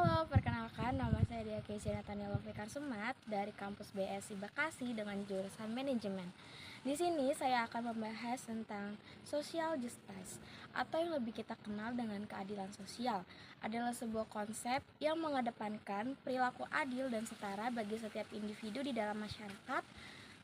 Halo, perkenalkan nama saya Dia Keisha Nathaniel Fikar Sumat dari kampus BSI Bekasi dengan jurusan manajemen. Di sini saya akan membahas tentang social justice atau yang lebih kita kenal dengan keadilan sosial. Adalah sebuah konsep yang mengedepankan perilaku adil dan setara bagi setiap individu di dalam masyarakat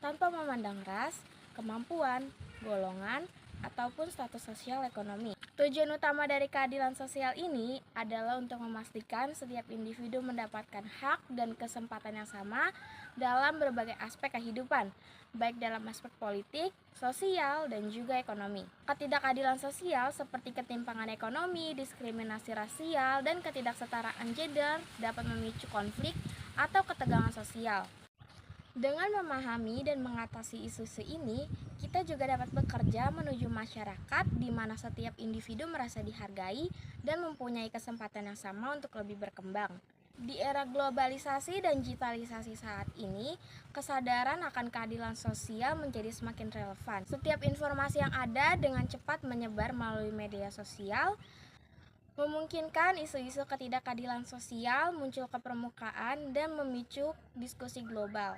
tanpa memandang ras, kemampuan, golongan, ataupun status sosial ekonomi. Tujuan utama dari keadilan sosial ini adalah untuk memastikan setiap individu mendapatkan hak dan kesempatan yang sama dalam berbagai aspek kehidupan, baik dalam aspek politik, sosial, dan juga ekonomi. Ketidakadilan sosial seperti ketimpangan ekonomi, diskriminasi rasial, dan ketidaksetaraan gender dapat memicu konflik atau ketegangan sosial. Dengan memahami dan mengatasi isu-isu ini, kita juga dapat bekerja menuju masyarakat di mana setiap individu merasa dihargai dan mempunyai kesempatan yang sama untuk lebih berkembang. Di era globalisasi dan digitalisasi saat ini, kesadaran akan keadilan sosial menjadi semakin relevan. Setiap informasi yang ada dengan cepat menyebar melalui media sosial, memungkinkan isu-isu ketidakadilan sosial muncul ke permukaan dan memicu diskusi global.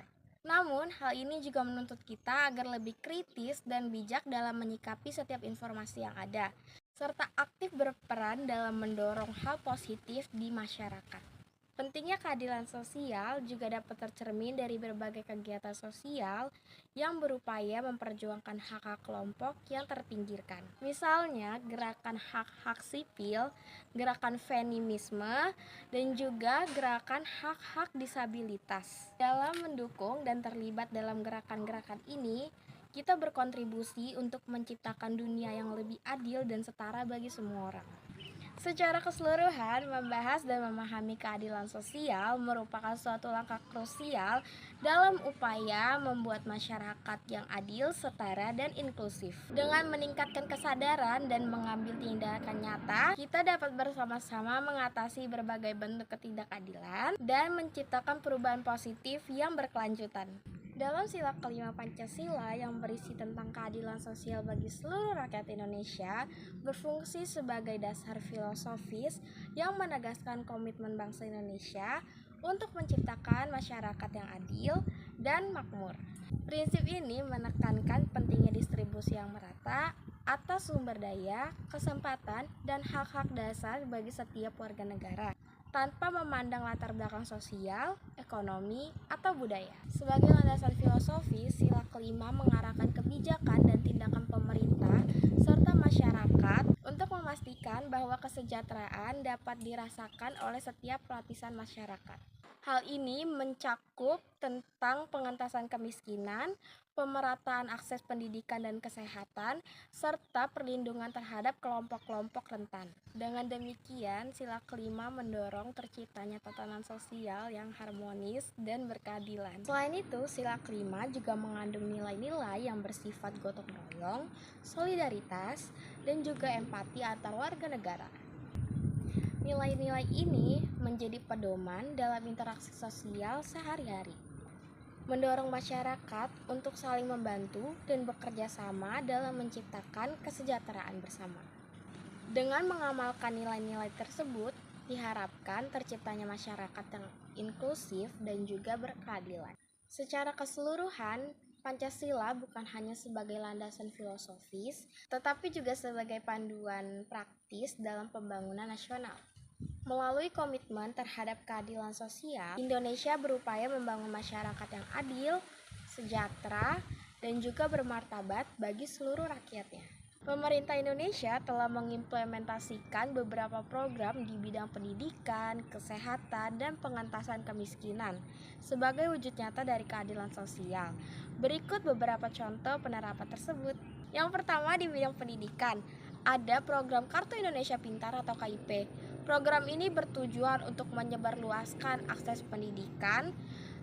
Namun, hal ini juga menuntut kita agar lebih kritis dan bijak dalam menyikapi setiap informasi yang ada, serta aktif berperan dalam mendorong hal positif di masyarakat. Pentingnya keadilan sosial juga dapat tercermin dari berbagai kegiatan sosial yang berupaya memperjuangkan hak-hak kelompok yang terpinggirkan. Misalnya, gerakan hak-hak sipil, gerakan feminisme, dan juga gerakan hak-hak disabilitas. Dalam mendukung dan terlibat dalam gerakan-gerakan ini, kita berkontribusi untuk menciptakan dunia yang lebih adil dan setara bagi semua orang. Secara keseluruhan, membahas dan memahami keadilan sosial merupakan suatu langkah krusial dalam upaya membuat masyarakat yang adil, setara, dan inklusif. Dengan meningkatkan kesadaran dan mengambil tindakan nyata, kita dapat bersama-sama mengatasi berbagai bentuk ketidakadilan dan menciptakan perubahan positif yang berkelanjutan. Dalam sila kelima Pancasila yang berisi tentang keadilan sosial bagi seluruh rakyat Indonesia, berfungsi sebagai dasar filosofis yang menegaskan komitmen bangsa Indonesia untuk menciptakan masyarakat yang adil dan makmur. Prinsip ini menekankan pentingnya distribusi yang merata atas sumber daya, kesempatan, dan hak-hak dasar bagi setiap warga negara, tanpa memandang latar belakang sosial, ekonomi, atau budaya. Sebagai landasan filosofis, sila kelima mengarahkan kebijakan dan tindakan pemerintah serta masyarakat untuk memastikan bahwa kesejahteraan dapat dirasakan oleh setiap lapisan masyarakat. Hal ini mencakup tentang pengentasan kemiskinan, pemerataan akses pendidikan dan kesehatan, serta perlindungan terhadap kelompok-kelompok rentan. Dengan demikian, sila kelima mendorong terciptanya tatanan sosial yang harmonis dan berkeadilan. Selain itu, sila kelima juga mengandung nilai-nilai yang bersifat gotong royong, solidaritas, dan juga empati antar warga negara. Nilai-nilai ini menjadi pedoman dalam interaksi sosial sehari-hari, mendorong masyarakat untuk saling membantu dan bekerja sama dalam menciptakan kesejahteraan bersama. Dengan mengamalkan nilai-nilai tersebut, diharapkan terciptanya masyarakat yang inklusif dan juga berkeadilan. Secara keseluruhan, Pancasila bukan hanya sebagai landasan filosofis, tetapi juga sebagai panduan praktis dalam pembangunan nasional. Melalui komitmen terhadap keadilan sosial, Indonesia berupaya membangun masyarakat yang adil, sejahtera, dan juga bermartabat bagi seluruh rakyatnya. Pemerintah Indonesia telah mengimplementasikan beberapa program di bidang pendidikan, kesehatan, dan pengentasan kemiskinan sebagai wujud nyata dari keadilan sosial. Berikut beberapa contoh penerapan tersebut. Yang pertama, di bidang pendidikan, ada program Kartu Indonesia Pintar atau KIP. Program ini bertujuan untuk menyebarluaskan akses pendidikan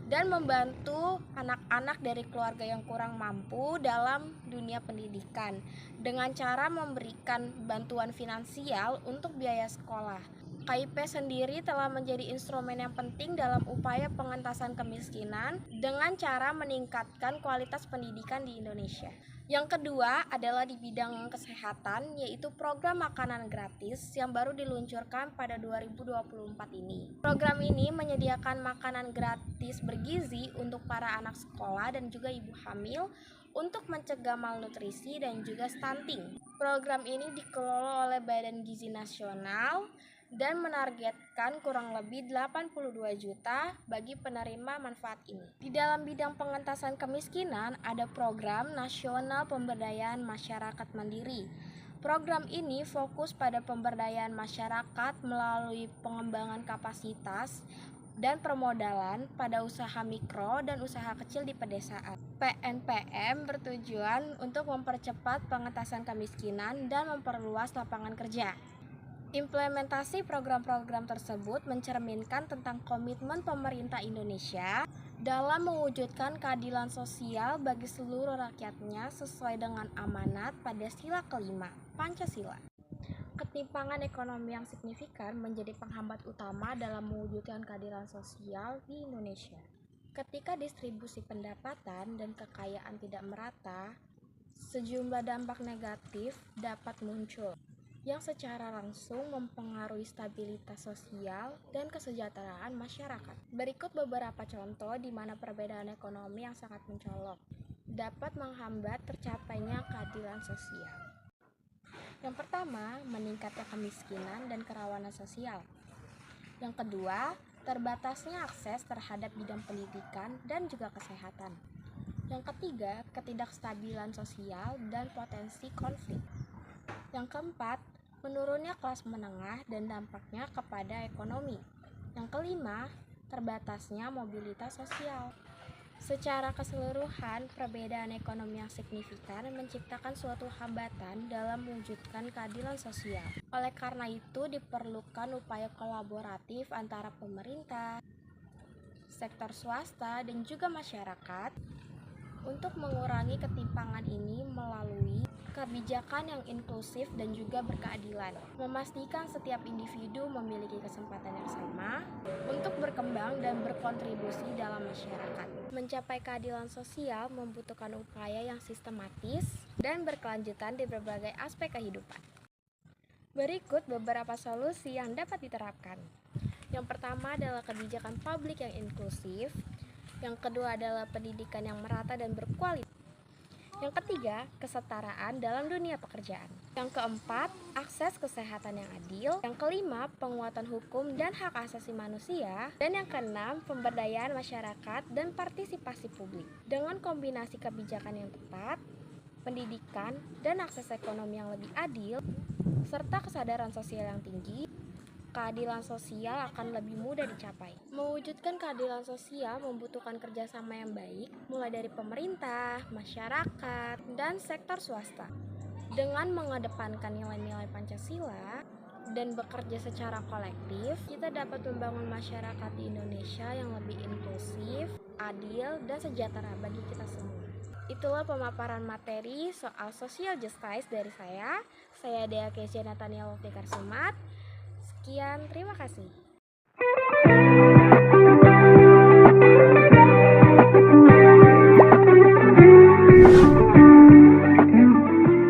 dan membantu anak-anak dari keluarga yang kurang mampu dalam dunia pendidikan dengan cara memberikan bantuan finansial untuk biaya sekolah. KIP sendiri telah menjadi instrumen yang penting dalam upaya pengentasan kemiskinan dengan cara meningkatkan kualitas pendidikan di Indonesia. Yang kedua adalah di bidang kesehatan, yaitu program makanan gratis yang baru diluncurkan pada 2024 ini. Program ini menyediakan makanan gratis bergizi untuk para anak sekolah dan juga ibu hamil untuk mencegah malnutrisi dan juga stunting. Program ini dikelola oleh Badan Gizi Nasional dan menargetkan kurang lebih 82 juta bagi penerima manfaat ini. Di dalam bidang pengentasan kemiskinan, ada program nasional pemberdayaan masyarakat mandiri. Program ini fokus pada pemberdayaan masyarakat melalui pengembangan kapasitas dan permodalan pada usaha mikro dan usaha kecil di pedesaan. PNPM bertujuan untuk mempercepat pengentasan kemiskinan dan memperluas lapangan kerja. Implementasi program-program tersebut mencerminkan tentang komitmen pemerintah Indonesia dalam mewujudkan keadilan sosial bagi seluruh rakyatnya sesuai dengan amanat pada sila kelima, Pancasila. Ketimpangan ekonomi yang signifikan menjadi penghambat utama dalam mewujudkan keadilan sosial di Indonesia. Ketika distribusi pendapatan dan kekayaan tidak merata, sejumlah dampak negatif dapat muncul yang secara langsung mempengaruhi stabilitas sosial dan kesejahteraan masyarakat. Berikut beberapa contoh di mana perbedaan ekonomi yang sangat mencolok dapat menghambat tercapainya keadilan sosial. Yang pertama, meningkatnya kemiskinan dan kerawanan sosial. Yang kedua, terbatasnya akses terhadap bidang pendidikan dan juga kesehatan. Yang ketiga, ketidakstabilan sosial dan potensi konflik. Yang keempat, menurunnya kelas menengah dan dampaknya kepada ekonomi. Yang kelima, terbatasnya mobilitas sosial. Secara keseluruhan, perbedaan ekonomi yang signifikan menciptakan suatu hambatan dalam mewujudkan keadilan sosial. Oleh karena itu, diperlukan upaya kolaboratif antara pemerintah, sektor swasta, dan juga masyarakat untuk mengurangi ketimpangan ini melalui kebijakan yang inklusif dan juga berkeadilan, memastikan setiap individu memiliki kesempatan yang sama untuk berkembang dan berkontribusi dalam masyarakat. Mencapai keadilan sosial membutuhkan upaya yang sistematis dan berkelanjutan di berbagai aspek kehidupan. Berikut beberapa solusi yang dapat diterapkan. Yang pertama adalah kebijakan publik yang inklusif. Yang kedua adalah pendidikan yang merata dan berkualitas. Yang ketiga, kesetaraan dalam dunia pekerjaan. Yang keempat, akses kesehatan yang adil. Yang kelima, penguatan hukum dan hak asasi manusia. Dan yang keenam, pemberdayaan masyarakat dan partisipasi publik. Dengan kombinasi kebijakan yang tepat, pendidikan, dan akses ekonomi yang lebih adil, serta kesadaran sosial yang tinggi, keadilan sosial akan lebih mudah dicapai. Mewujudkan keadilan sosial membutuhkan kerjasama yang baik, mulai dari pemerintah, masyarakat, dan sektor swasta. Dengan mengedepankan nilai-nilai Pancasila dan bekerja secara kolektif, kita dapat membangun masyarakat di Indonesia yang lebih inklusif, adil, dan sejahtera bagi kita semua. Itulah pemaparan materi soal social justice dari saya. Saya Dea Kesia Nathaniel Loftikar Sumat. Sekian, terima kasih.